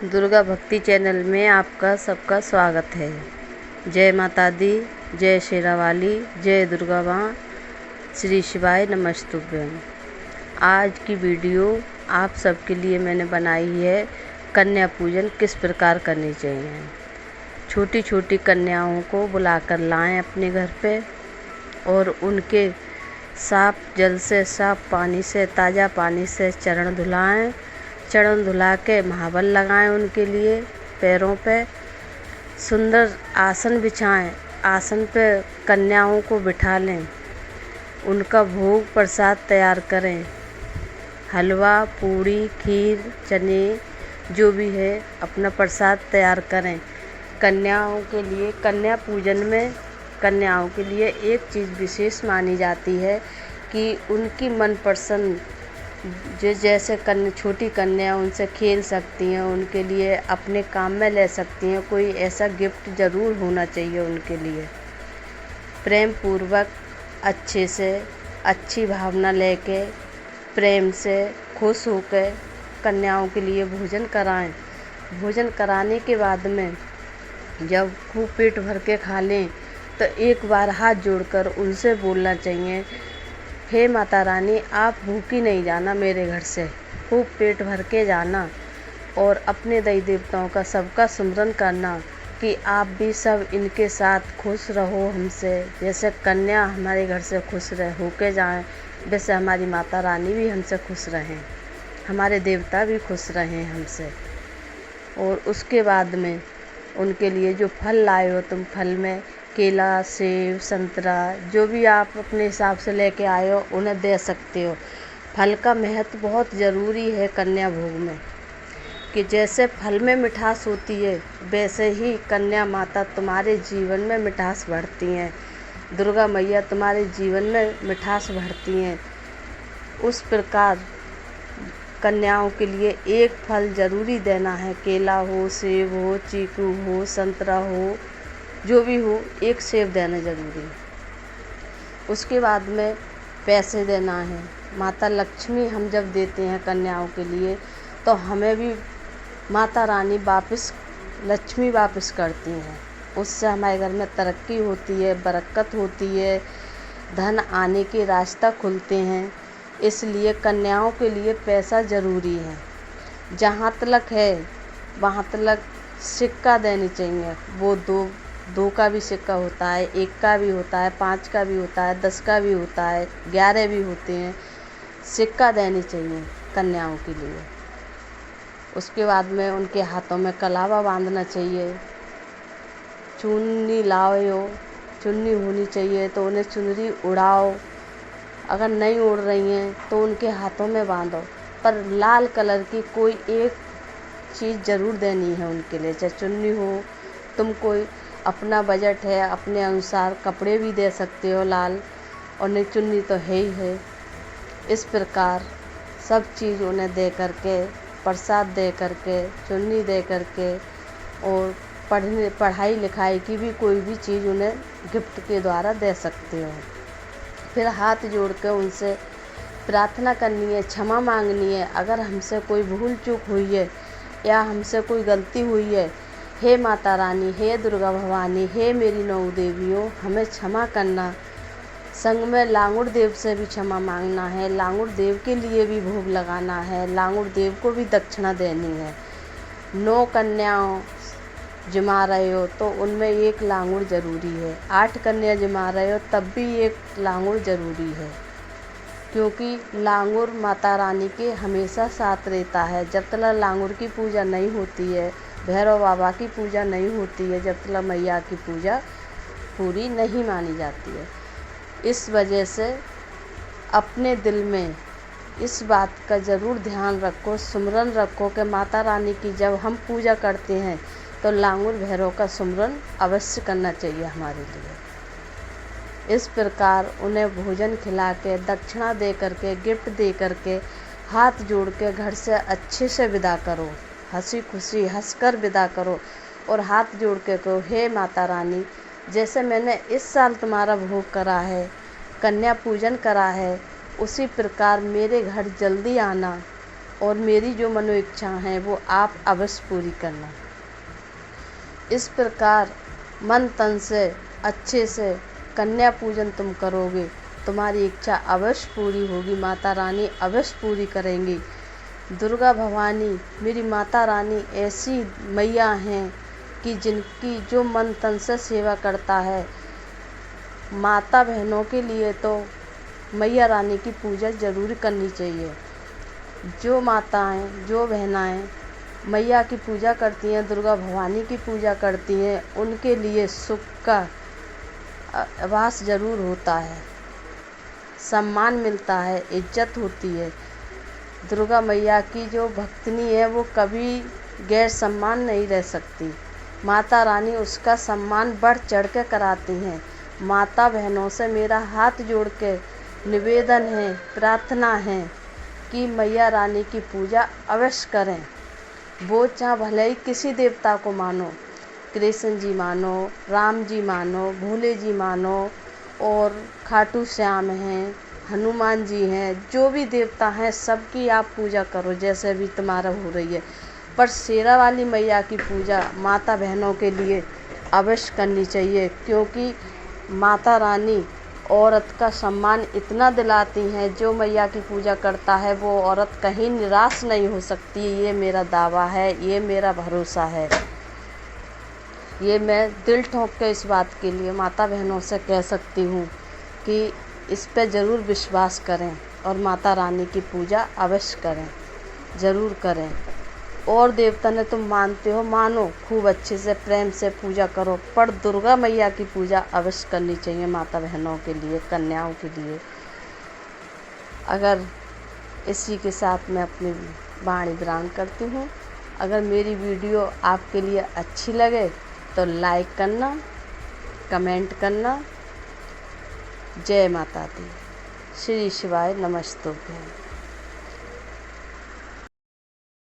दुर्गा भक्ति चैनल में आपका सबका स्वागत है। जय माता दी, जय शेरावाली, जय दुर्गा माँ, श्री शिवाय नमस्तुभ्यं। आज की वीडियो आप सबके लिए मैंने बनाई है, कन्या पूजन किस प्रकार करनी चाहिए। छोटी छोटी कन्याओं को बुलाकर लाएं अपने घर पे और उनके साफ जल से, साफ पानी से, ताज़ा पानी से चरण धुलाएं। चरण धुला के महावल लगाएं उनके लिए। पैरों पे सुंदर आसन बिछाएं। आसन पे कन्याओं को बिठा लें। उनका भोग प्रसाद तैयार करें। हलवा, पूड़ी, खीर, चने जो भी है अपना प्रसाद तैयार करें। कन्याओं के लिए कन्या पूजन में कन्याओं के लिए एक चीज़ विशेष मानी जाती है कि उनकी मनपसंद जो जैसे छोटी कन्या उनसे खेल सकती हैं, उनके लिए अपने काम में ले सकती हैं। कोई ऐसा गिफ्ट ज़रूर होना चाहिए उनके लिए। प्रेम पूर्वक अच्छे से अच्छी भावना लेके प्रेम से खुश होकर कन्याओं के लिए भोजन कराएं। भोजन कराने के बाद में जब खूब पेट भर के खा लें तो एक बार हाथ जोड़कर उनसे बोलना चाहिए, हे माता रानी, आप भूखी नहीं जाना मेरे घर से, खूब पेट भर के जाना और अपने देवी देवताओं का सबका सुमिरन करना कि आप भी सब इनके साथ खुश रहो हमसे। जैसे कन्या हमारे घर से खुश रह होके जाएं, वैसे हमारी माता रानी भी हमसे खुश रहें, हमारे देवता भी खुश रहें हमसे। और उसके बाद में उनके लिए जो फल लाए हो तुम, फल में केला, सेब, संतरा जो भी आप अपने हिसाब से लेके आए हो उन्हें दे सकते हो। फल का महत्व बहुत ज़रूरी है कन्या भोग में, कि जैसे फल में मिठास होती है वैसे ही कन्या माता तुम्हारे जीवन में मिठास भरती हैं। दुर्गा मैया तुम्हारे जीवन में मिठास भरती हैं। उस प्रकार कन्याओं के लिए एक फल ज़रूरी देना है। केला हो, सेब हो, चीकू हो, संतरा हो, जो भी हो, एक सेब देना ज़रूरी है। उसके बाद में पैसे देना है। माता लक्ष्मी हम जब देते हैं कन्याओं के लिए तो हमें भी माता रानी वापस लक्ष्मी वापस करती हैं। उससे हमारे घर में तरक्की होती है, बरकत होती है, धन आने के रास्ता खुलते हैं। इसलिए कन्याओं के लिए पैसा ज़रूरी है। जहाँ तलक है वहाँ तलक सिक्का देनी चाहिए। वो दो का भी सिक्का होता है, 1 का भी होता है, 5 का भी होता है, 10 का भी होता है, 11 भी होते हैं। सिक्का देनी चाहिए कन्याओं के लिए। उसके बाद में उनके हाथों में कलावा बांधना चाहिए। चुन्नी लाओ, चुन्नी होनी चाहिए तो उन्हें चुनरी उड़ाओ। अगर नहीं उड़ रही हैं तो उनके हाथों में बांधो, पर लाल कलर की कोई एक चीज़ ज़रूर देनी है उनके लिए। चाहे चुन्नी हो, तुम कोई अपना बजट है अपने अनुसार कपड़े भी दे सकते हो लाल, और नहीं चुन्नी तो है ही है। इस प्रकार सब चीज़ उन्हें दे करके, प्रसाद दे करके, चुन्नी दे करके, और पढ़ाई लिखाई की भी कोई भी चीज़ उन्हें गिफ्ट के द्वारा दे सकते हो। फिर हाथ जोड़ के उनसे प्रार्थना करनी है, क्षमा मांगनी है। अगर हमसे कोई भूल चूक हुई है या हमसे कोई गलती हुई है, हे माता रानी, हे दुर्गा भवानी, हे मेरी 9 देवियों, हमें क्षमा करना। संग में लांगुर देव से भी क्षमा मांगना है। लांगुर देव के लिए भी भोग लगाना है। लांगुर देव को भी दक्षिणा देनी है। 9 कन्याओं जमा रहे हो तो उनमें एक लांगुर ज़रूरी है। 8 कन्या जमा रहे हो तब भी एक लांगुर ज़रूरी है, क्योंकि लांगुर माता रानी के हमेशा साथ रहता है। जब तक लांगुर की पूजा नहीं होती है, भैरव बाबा की पूजा नहीं होती है, जब तक मैया की पूजा पूरी नहीं मानी जाती है। इस वजह से अपने दिल में इस बात का ज़रूर ध्यान रखो, सुमिरन रखो कि माता रानी की जब हम पूजा करते हैं तो लांगुर भैरव का सुमिरन अवश्य करना चाहिए हमारे लिए। इस प्रकार उन्हें भोजन खिला के, दक्षिणा दे करके, गिफ्ट दे करके, हाथ जोड़ के घर से अच्छे से विदा करो। हंसी खुशी हंसकर विदा करो और हाथ जोड़ के कहो, हे माता रानी, जैसे मैंने इस साल तुम्हारा भोग करा है, कन्या पूजन करा है, उसी प्रकार मेरे घर जल्दी आना और मेरी जो मनो इच्छा है वो आप अवश्य पूरी करना। इस प्रकार मन तन से अच्छे से कन्या पूजन तुम करोगे, तुम्हारी इच्छा अवश्य पूरी होगी, माता रानी अवश्य पूरी करेंगी। दुर्गा भवानी मेरी माता रानी ऐसी मैया हैं कि जिनकी जो मन तन से सेवा करता है, माता बहनों के लिए तो मैया रानी की पूजा ज़रूर करनी चाहिए। जो माताएं, जो बहनाएं मैया की पूजा करती हैं, दुर्गा भवानी की पूजा करती हैं, उनके लिए सुख का आभास ज़रूर होता है, सम्मान मिलता है, इज्जत होती है। दुर्गा मैया की जो भक्तनी है वो कभी गैर सम्मान नहीं रह सकती। माता रानी उसका सम्मान बढ़ चढ़ के कराती हैं। माता बहनों से मेरा हाथ जोड़ के निवेदन है, प्रार्थना है कि मैया रानी की पूजा अवश्य करें। वो चाहे भले ही किसी देवता को मानो, कृष्ण जी मानो, राम जी मानो, भोले जी मानो, और खाटू श्याम हैं, हनुमान जी हैं, जो भी देवता हैं सबकी आप पूजा करो जैसे अभी तुम्हारा हो रही है। पर शेरा वाली मैया की पूजा माता बहनों के लिए अवश्य करनी चाहिए, क्योंकि माता रानी औरत का सम्मान इतना दिलाती हैं। जो मैया की पूजा करता है वो औरत कहीं निराश नहीं हो सकती। ये मेरा दावा है, ये मेरा भरोसा है। ये मैं दिल ठोक के इस बात के लिए माता बहनों से कह सकती हूँ कि इस पे ज़रूर विश्वास करें और माता रानी की पूजा अवश्य करें, ज़रूर करें। और देवता ने तुम मानते हो, मानो, खूब अच्छे से प्रेम से पूजा करो, पर दुर्गा मैया की पूजा अवश्य करनी चाहिए माता बहनों के लिए, कन्याओं के लिए। अगर इसी के साथ मैं अपनी वाणी विराम करती हूँ। अगर मेरी वीडियो आपके लिए अच्छी लगे तो लाइक करना, कमेंट करना। जय माता दी। श्री शिवाय नमस्तुभ्यं।